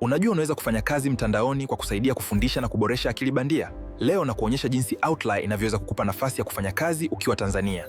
Unajua unaweza kufanya kazi mtandaoni kwa kusaidia kufundisha na kuboresha akili bandia. Leo na kuonyesha jinsi Outlier inavyoweza kukupa nafasi ya kufanya kazi ukiwa Tanzania.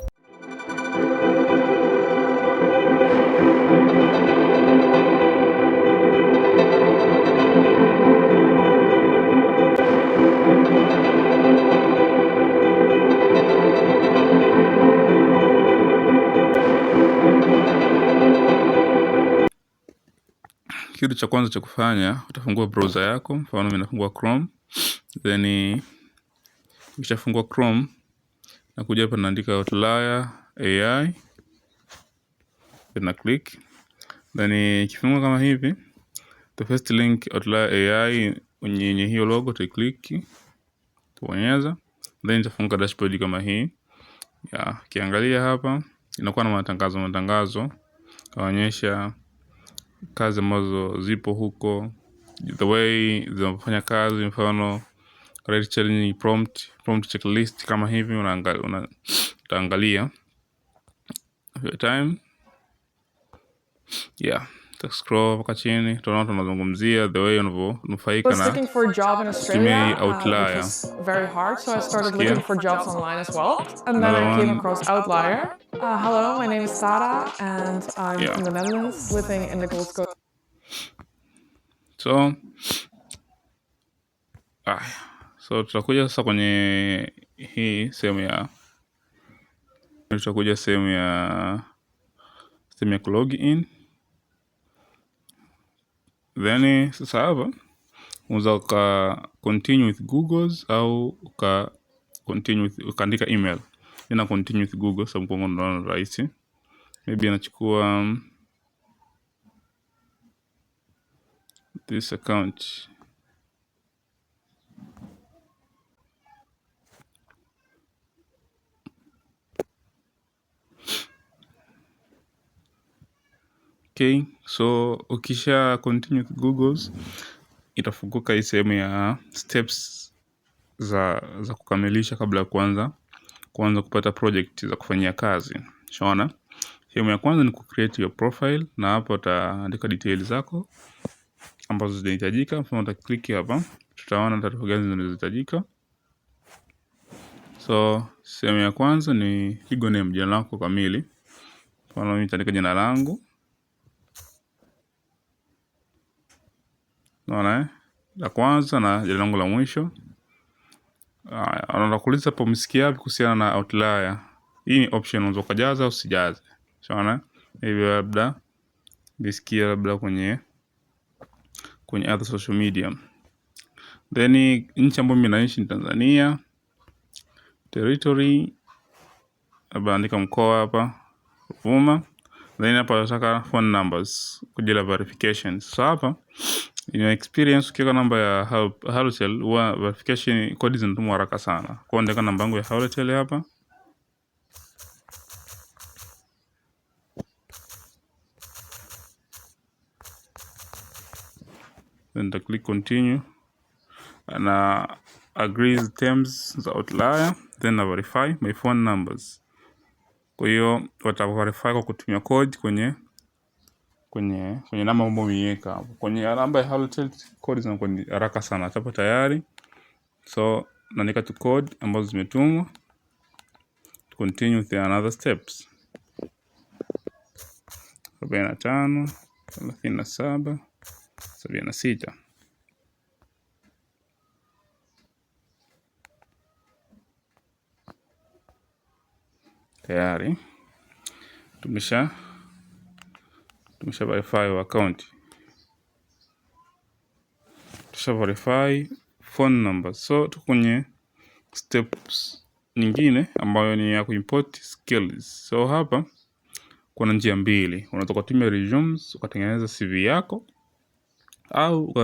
Kitu cha kwanza cha kufanya, utafungua browser yako. Mfano mimi nafungua Chrome. Then ukishafungua Chrome na kuja hapa naandika Outlier AI. Then na click. Then ikifungua kama hivi, the first link Outlier AI yenye hiyo logo click. Tubonyeza. Then itafunguka dashboard kama hii. Kiangalia hapa inakuwa na matangazo kaonyesha kazi ambazo zipo huko, the way zinafanya kazi. Mfano create challenging prompt checklist kama hivi utaangalia time. Ta scroll mpaka chini, tunazungumzia the way unavyonufaika na looking for a job in Australia, Outlier. which is very hard, so I started looking for jobs online as well. And then I came across Outlier. Hello, my name is Sarah, and I'm from the Netherlands, living in the Gold Coast. So tutakuja sasa kwenye hii sehemu ya login. Then sasa hapa unaweza continue with Google's au ukaandika email. Nina continue with Google sababu kwa ndo rahisi. Maybe anachukua this account. Okay, so ukisha continue with Google's itafunguka hii sehemu ya steps za kukamilisha kabla ya kuanza kupata project za kufanyia kazi. Shaona? Sehemu ya kwanza ni create your profile, na hapo utaandika details zako ambazo zinahitajika. Mfano utaklik hapa, tutaona taarifa gani zinazohitajika. So sehemu ya kwanza ni legal name, jina lako kamili. Mfano mimi nitaandika jina langu. Unaona la kwanza na jina langu la mwisho. Anakuuliza hapo umesikia wapi kuhusiana na Outlier. Hii ni option, unaweza kujaza au usijaze. Unaona? Hivi labda nisikia labda kwenye other social media. Then nchi ambayo mimi naishi ni Tanzania. Territory labda andika mkoa hapa, Ruvuma. Then hapa nataka phone numbers kwa ajili ya verification. So hapa in your experience ukiweka namba ya Halotel huwa verification code zinatumwa haraka sana. Kwa hiyo ndeka namba yangu ya Halotel hapa. Then ta click continue na agree the terms za Outlier, then na verify my phone numbers. Kwa hiyo wata verify kwa kutumia code kwenye namba ambayo umeiweka hapo. Kwenye namba ya Halotel code zinakuwa haraka sana. Hapo tayari. So naandika tu code ambazo zimetumwa. Continue with another steps. 45 37 76. Tayari tumesha verify account. Tusha verify phone number. So tuko kwenye steps nyingine ambayo ni ya kuimport skills. So hapa kuna njia mbili. Unaweza kutumia resumes ukatengeneza CV yako, au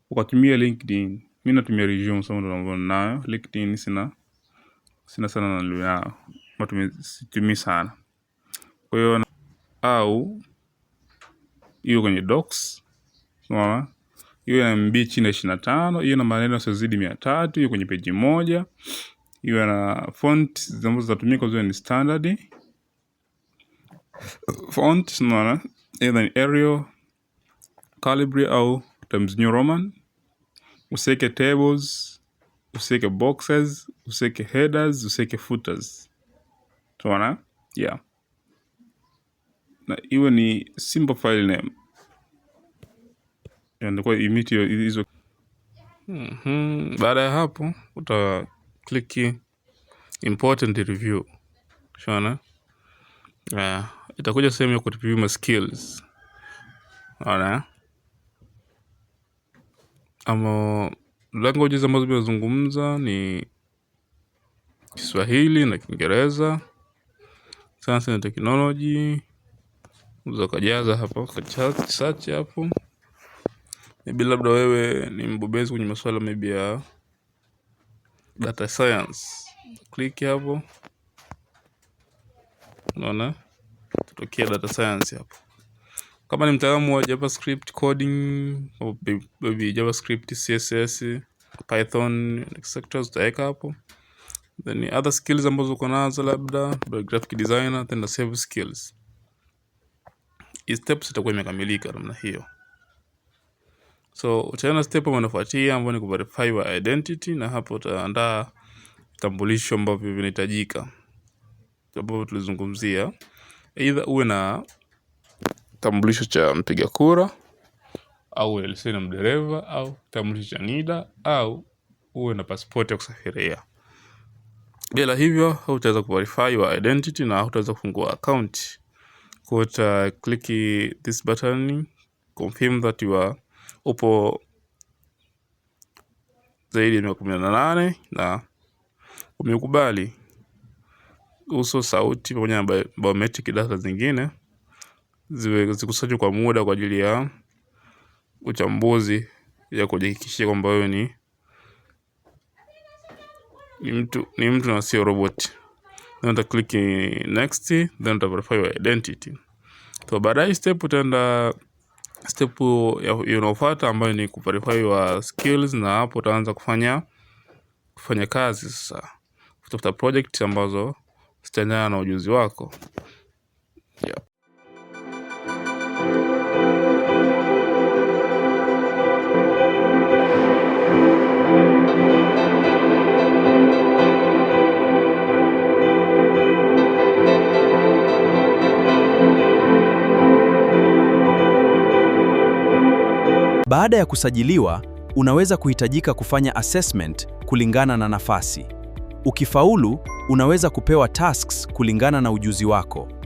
ukatumia LinkedIn. Mimi natumia resumes sababu ndo nayo. LinkedIn sina sana nalo. Situmii sana. Kwa hiyo au hiyo kwenye docs. Unaona? Hiyo na MB chini ya 25, hiyo na maneno yasizidi 300, hiyo kwenye page moja. Hiyo na font ambazo zinatumika zote ni standard font. Unaona? Either ni Arial Calibri au Times New Roman. Usiweke tables, usiweke boxes, usiweke headers, usiweke footers. Tunaona? Yeah. Na iwe ni simple file name. Ndio imiti hizo. Baada ya hapo uta click important review. Tunaona? Itakuja sehemu ya ku review my skills. Unaona? Ama languages ambazo tunazungumza ni Kiswahili na Kiingereza. Science and technology. Unaweza kujaza hapo kwa search hapo. Maybe labda wewe ni mbobezi kwenye masuala maybe ya data science. Click hapo. Unaona? Tutokea data science hapo. Kama ni mtaalamu wa JavaScript coding, maybe JavaScript, CSS, Python, etc. utaweka hapo. Then other skills ambazo uko nazo labda graphic designer, then the save skills. Hii steps itakuwa imekamilika namna hiyo. So utaona step inayofuatia ambayo ni kuverify your identity, na hapo utaandaa vitambulisho ambavyo vinahitajika. Sababu tulizungumzia either uwe na kitambulisho cha mpiga kura au leseni ya mdereva au kitambulisho cha NIDA au uwe na passport ya kusafiria. Bila hivyo hutaweza kuverify your identity na hutaweza kufungua account. Kwa uta click this button, confirm that you are upo zaidi ya 18 na umekubali uso, sauti pamoja na biometric data zingine zikusanywe kwa muda kwa ajili ya uchambuzi ya kujihakikishia kwamba wewe ni mtu na sio robot. Then uta click next, then uta verify your identity. So baadaye step utaenda step inayofuata ambayo ni kuverify your skills, na hapo utaanza kufanya kazi sasa. Kutafuta project ambazo zitaendana na ujuzi wako. Yeah. Baada ya kusajiliwa, unaweza kuhitajika kufanya assessment kulingana na nafasi. Ukifaulu, unaweza kupewa tasks kulingana na ujuzi wako.